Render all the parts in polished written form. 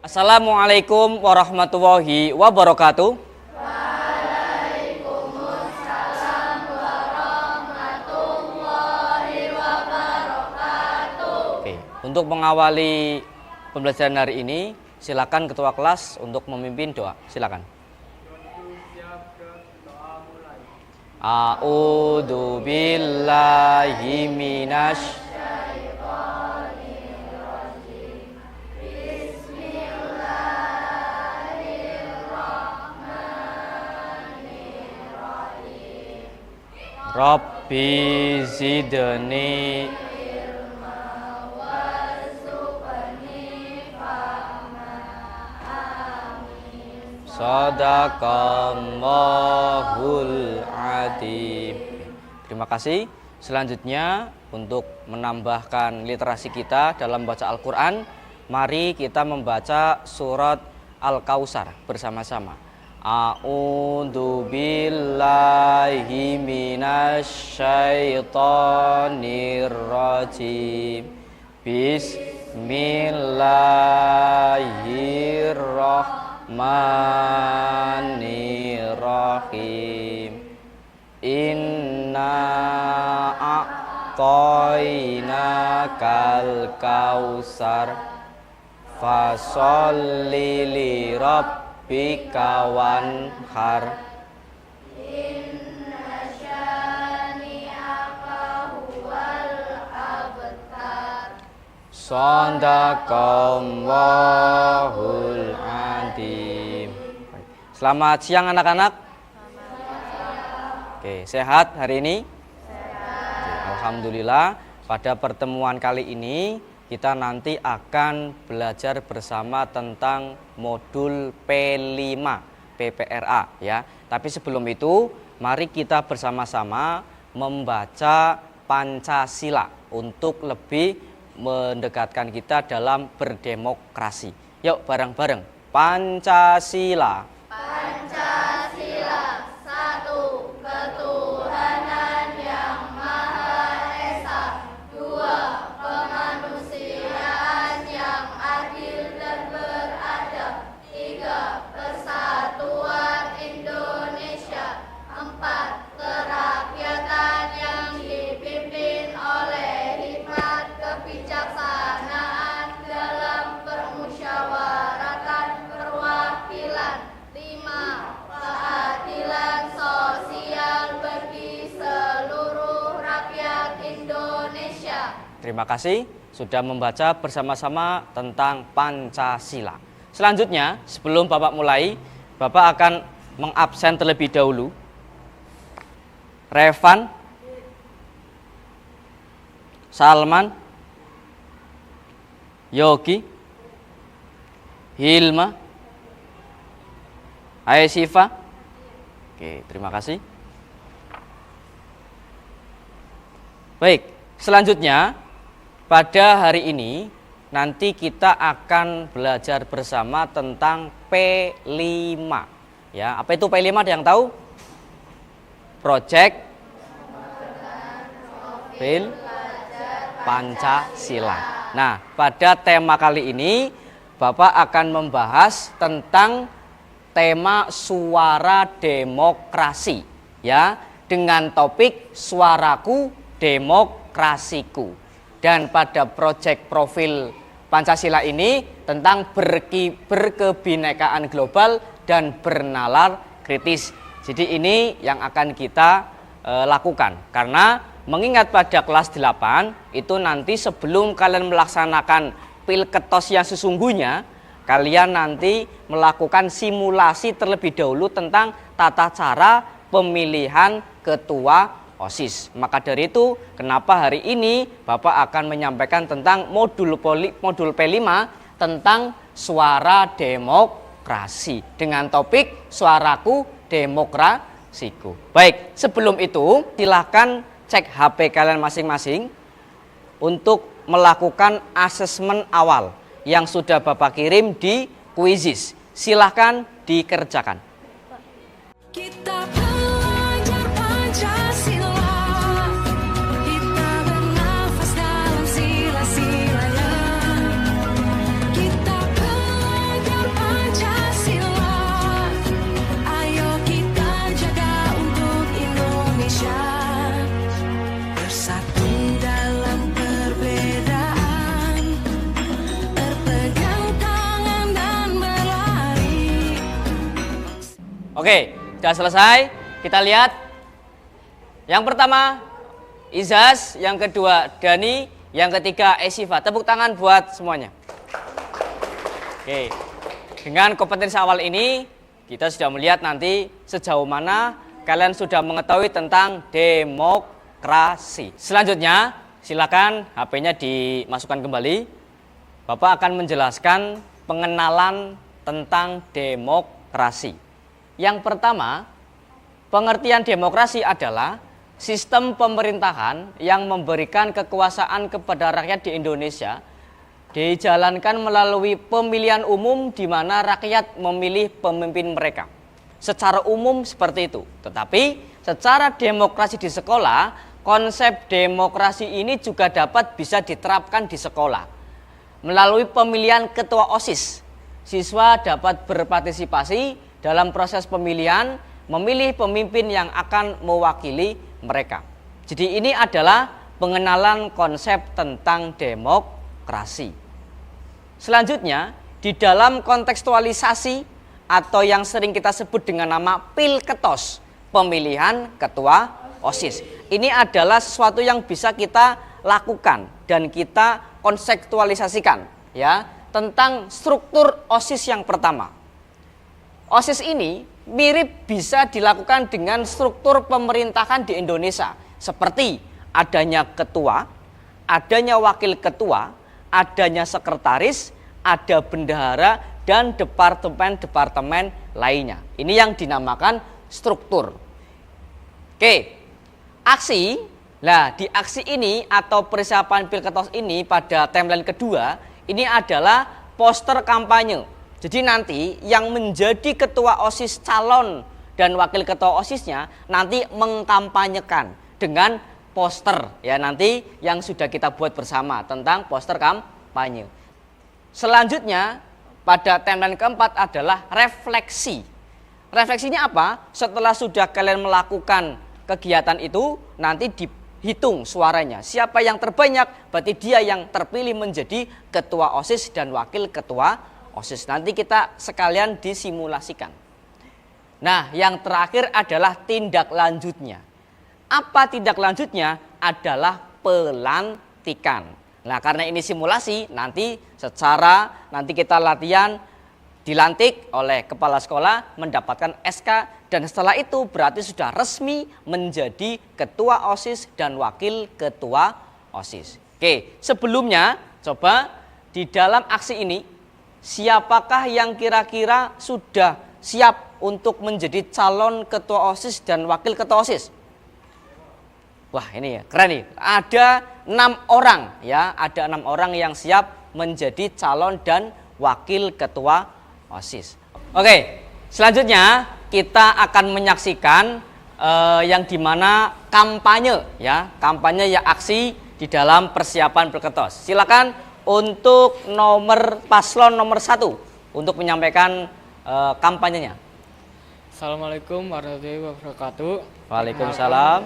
Assalamualaikum warahmatullahi wabarakatuh. Waalaikumsalam warahmatullahi wabarakatuh. Oke, untuk mengawali pembelajaran hari ini, silakan ketua kelas untuk memimpin doa. Silakan. A'udzu billahi minasy Rabbi zidni Sadaqallahul adzim. Terima kasih. Selanjutnya untuk menambahkan literasi kita dalam baca Al-Quran, mari kita membaca surat Al-Kautsar bersama-sama. A'udzu billahi minasyaitonir rajim. Bismillahirrahmanirrahim. Inna a'tainakal kautsar fasholli li rabbika wanhar. Inna syani'aka huwal abtar. Shadaqallahul adzim. Selamat siang anak-anak. Oke, sehat hari ini? Oke, alhamdulillah. Pada pertemuan kali ini kita nanti akan belajar bersama tentang modul P5 PPRA ya. Tapi sebelum itu, mari kita bersama-sama membaca Pancasila untuk lebih mendekatkan kita dalam berdemokrasi. Yuk bareng-bareng. Pancasila. Pancasila, satu, ketuhanan yang Maha Esa. Dua, kemanusiaan yang adil dan beradab. Tiga, persatuan Indonesia. Empat, kerakyatan yang dipimpin oleh hikmat kebijaksanaan dalam permusyawaratan perwakilan. Lima, keadilan sosial bagi seluruh rakyat Indonesia. Terima kasih sudah membaca bersama-sama tentang Pancasila. Selanjutnya, sebelum Bapak mulai, Bapak akan mengabsen terlebih dahulu Revan, Salman, Yogi, Hilma, Aisyifa. Oke, terima kasih. Baik, selanjutnya pada hari ini nanti kita akan belajar bersama tentang P5. Ya, apa itu P5? Ada yang tahu? Project Profil Pancasila. Nah, pada tema kali ini Bapak akan membahas tentang tema suara demokrasi ya, dengan topik suaraku demokrasiku. Dan pada proyek profil Pancasila ini tentang berkebinekaan global dan bernalar kritis. Jadi ini yang akan kita lakukan. Karena mengingat pada kelas 8 itu nanti sebelum kalian melaksanakan pilketos yang sesungguhnya, kalian nanti melakukan simulasi terlebih dahulu tentang tata cara pemilihan ketua OSIS. Maka dari itu, kenapa hari ini Bapak akan menyampaikan tentang modul P5 tentang suara demokrasi dengan topik suaraku demokrasiku. Baik, sebelum itu silahkan cek HP kalian masing-masing untuk melakukan asesmen awal yang sudah Bapak kirim di Quizizz. Silahkan dikerjakan. Kita belajar Pancasila, kita bernafas dalam sila-silanya. Kita belajar Oke, sudah selesai. Kita lihat. Yang pertama Izaz, yang kedua Dani, yang ketiga Esiva. Tepuk tangan buat semuanya. Oke. Dengan kompetensi awal ini kita sudah melihat nanti sejauh mana kalian sudah mengetahui tentang demokrasi. Selanjutnya silakan HP-nya dimasukkan kembali. Bapak akan menjelaskan pengenalan tentang demokrasi. Yang pertama, pengertian demokrasi adalah sistem pemerintahan yang memberikan kekuasaan kepada rakyat di Indonesia dijalankan melalui pemilihan umum di mana rakyat memilih pemimpin mereka. Secara umum seperti itu. Tetapi secara demokrasi di sekolah, konsep demokrasi ini juga dapat bisa diterapkan di sekolah. Melalui pemilihan ketua OSIS, siswa dapat berpartisipasi dalam proses pemilihan, memilih pemimpin yang akan mewakili mereka. Jadi ini adalah pengenalan konsep tentang demokrasi. Selanjutnya, di dalam kontekstualisasi atau yang sering kita sebut dengan nama pilketos, pemilihan ketua OSIS. Ini adalah sesuatu yang bisa kita lakukan dan kita konseptualisasikan ya, tentang struktur OSIS yang pertama. OSIS ini mirip bisa dilakukan dengan struktur pemerintahan di Indonesia, seperti adanya ketua, adanya wakil ketua, adanya sekretaris, ada bendahara, dan departemen-departemen lainnya. Ini yang dinamakan struktur. Oke, aksi. Nah, di aksi ini atau persiapan pilketos ini pada timeline kedua, ini adalah poster kampanye. Jadi nanti yang menjadi ketua OSIS calon dan wakil ketua OSISnya nanti mengkampanyekan dengan poster ya, nanti yang sudah kita buat bersama tentang poster kampanye. Selanjutnya pada timeline keempat adalah refleksi. Refleksinya apa? Setelah sudah kalian melakukan kegiatan itu, nanti dihitung suaranya. Siapa yang terbanyak berarti dia yang terpilih menjadi ketua OSIS dan wakil ketua OSIS. Nanti kita sekalian disimulasikan. Nah, yang terakhir adalah tindak lanjutnya. Apa tindak lanjutnya? Adalah pelantikan. Nah, karena ini simulasi, nanti kita latihan dilantik oleh kepala sekolah, mendapatkan SK, dan setelah itu berarti sudah resmi menjadi ketua OSIS dan wakil ketua OSIS. Oke, sebelumnya coba di dalam aksi ini siapakah yang kira-kira sudah siap untuk menjadi calon ketua OSIS dan wakil ketua OSIS? Wah, ini ya, keren nih. Ada 6 orang ya, ada 6 orang yang siap menjadi calon dan wakil ketua OSIS. Oke, selanjutnya kita akan menyaksikan yang dimana kampanye ya, kampanye ya, aksi di dalam persiapan pilketos. Silakan untuk paslon nomor 1 untuk menyampaikan kampanyenya. Assalamualaikum warahmatullahi wabarakatuh. Waalaikumsalam.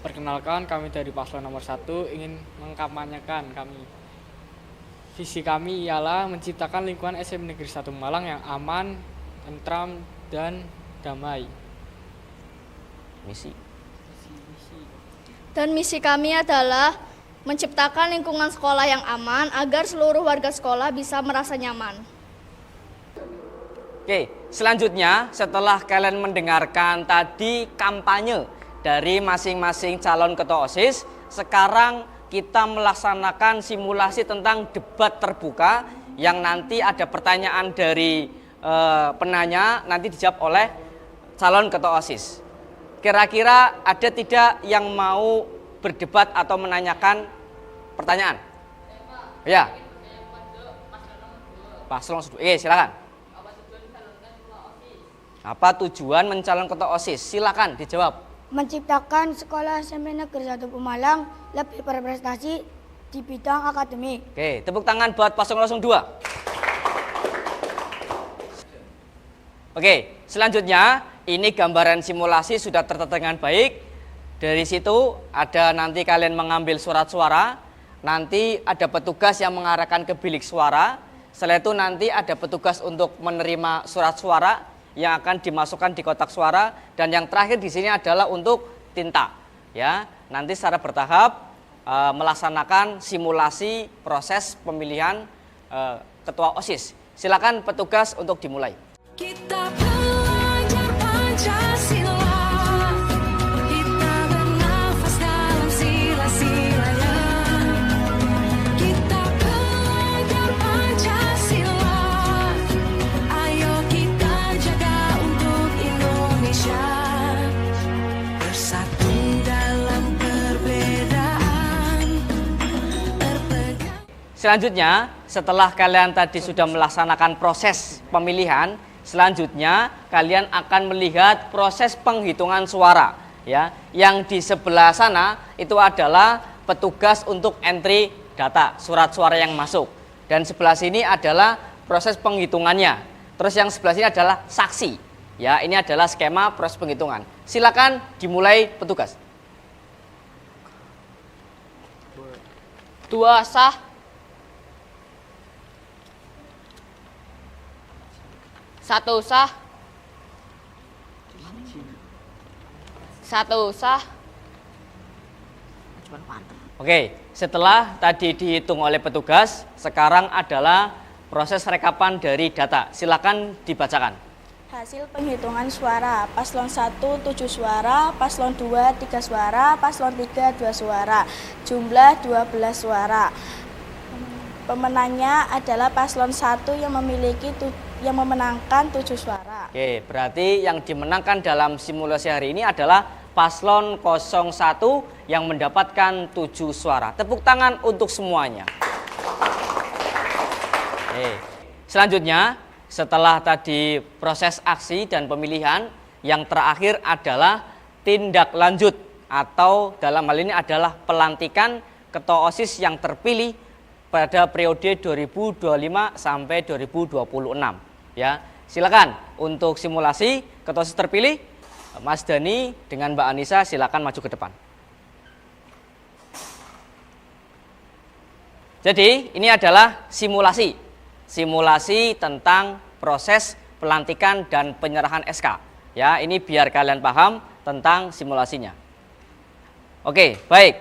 Perkenalkan, kami dari paslon nomor 1 ingin mengkampanyekan kami. Visi kami ialah menciptakan lingkungan SMP Negeri 1 Malang yang aman, tentram, dan damai. Misi. Dan misi kami adalah menciptakan lingkungan sekolah yang aman agar seluruh warga sekolah bisa merasa nyaman. Oke, selanjutnya setelah kalian mendengarkan tadi kampanye dari masing-masing calon ketua OSIS, sekarang kita melaksanakan simulasi tentang debat terbuka yang nanti ada pertanyaan dari penanya, nanti dijawab oleh calon ketua OSIS. Kira-kira ada tidak yang mau berdebat atau menanyakan pertanyaan? Ya. Paslon 2. Silakan. Apa tujuan mencalon ketua OSIS? Silakan dijawab. Menciptakan sekolah SMP Negeri 1 Pemalang lebih berprestasi di bidang akademik. Oke, tepuk tangan buat paslon 02. Oke, selanjutnya ini gambaran simulasi sudah tertata dengan baik. Dari situ ada nanti kalian mengambil surat suara. Nanti ada petugas yang mengarahkan ke bilik suara. Setelah itu nanti ada petugas untuk menerima surat suara yang akan dimasukkan di kotak suara, dan yang terakhir di sini adalah untuk tinta. Ya, nanti secara bertahap melaksanakan simulasi proses pemilihan ketua OSIS. Silakan petugas untuk dimulai. Kita belajar Pancasila, kita bernafas dalam sila-silanya. Kita belajar Pancasila, ayo kita jaga untuk Indonesia. Bersatu dalam perbedaan, terpegang. Selanjutnya, setelah kalian tadi sudah melaksanakan proses pemilihan, selanjutnya kalian akan melihat proses penghitungan suara. Ya, yang di sebelah sana itu adalah petugas untuk entry data surat suara yang masuk, dan sebelah sini adalah proses penghitungannya. Terus yang sebelah sini adalah saksi. Ya, ini adalah skema proses penghitungan. Silakan dimulai petugas. 2 sah. 1 sah. 1 sah. Oke, setelah tadi dihitung oleh petugas, sekarang adalah proses rekapan dari data. Silakan dibacakan. Hasil penghitungan suara, paslon 1 7 suara, paslon 2 3 suara, paslon 3 2 suara, jumlah 12 suara. Pemenangnya adalah paslon 1 yang memenangkan 7 suara. Oke, berarti yang dimenangkan dalam simulasi hari ini adalah paslon 01 yang mendapatkan 7 suara. Tepuk tangan untuk semuanya. Oke. Selanjutnya, setelah tadi proses aksi dan pemilihan, yang terakhir adalah tindak lanjut, atau dalam hal ini adalah pelantikan ketua OSIS yang terpilih pada periode 2025 sampai 2026. Ya, silakan untuk simulasi ketua OSIS terpilih, Mas Dani dengan Mbak Anissa silakan maju ke depan. Jadi ini adalah simulasi tentang proses pelantikan dan penyerahan SK. Ya, ini biar kalian paham tentang simulasinya. Oke, baik.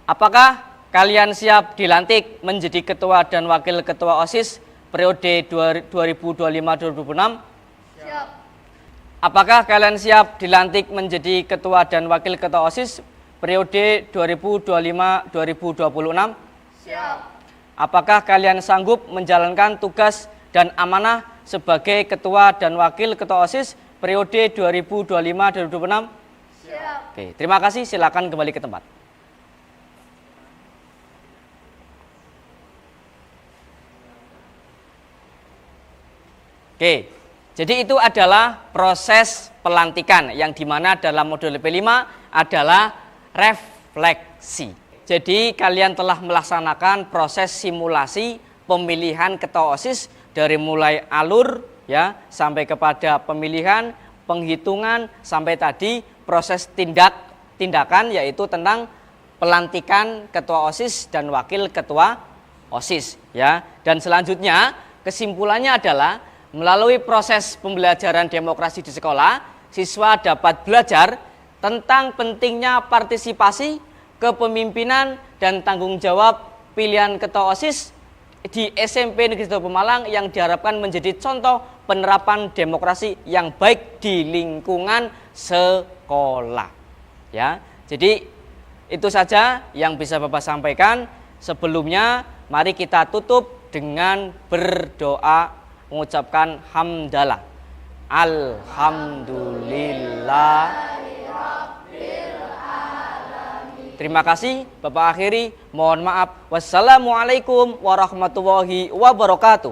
Apakah kalian siap dilantik menjadi ketua dan wakil ketua OSIS periode 2025-2026? Siap. Apakah kalian siap dilantik menjadi ketua dan wakil ketua OSIS periode 2025-2026? Siap. Apakah kalian sanggup menjalankan tugas dan amanah sebagai ketua dan wakil ketua OSIS periode 2025-2026? Siap. Oke, terima kasih. Silakan kembali ke tempat. Oke, jadi itu adalah proses pelantikan yang dimana dalam modul P5 adalah refleksi. Jadi kalian telah melaksanakan proses simulasi pemilihan ketua OSIS dari mulai alur ya sampai kepada pemilihan, penghitungan sampai tadi proses tindakan yaitu tentang pelantikan ketua OSIS dan wakil ketua OSIS ya. Dan selanjutnya kesimpulannya adalah melalui proses pembelajaran demokrasi di sekolah, siswa dapat belajar tentang pentingnya partisipasi, kepemimpinan, dan tanggung jawab pilihan ketua OSIS di SMP Negeri 1 Pemalang yang diharapkan menjadi contoh penerapan demokrasi yang baik di lingkungan sekolah. Ya, jadi itu saja yang bisa Bapak sampaikan. Sebelumnya, mari kita tutup dengan berdoa mengucapkan hamdalah. Alhamdulillah. Terima kasih, Bapak akhiri. Mohon maaf. Wassalamualaikum warahmatullahi wabarakatuh.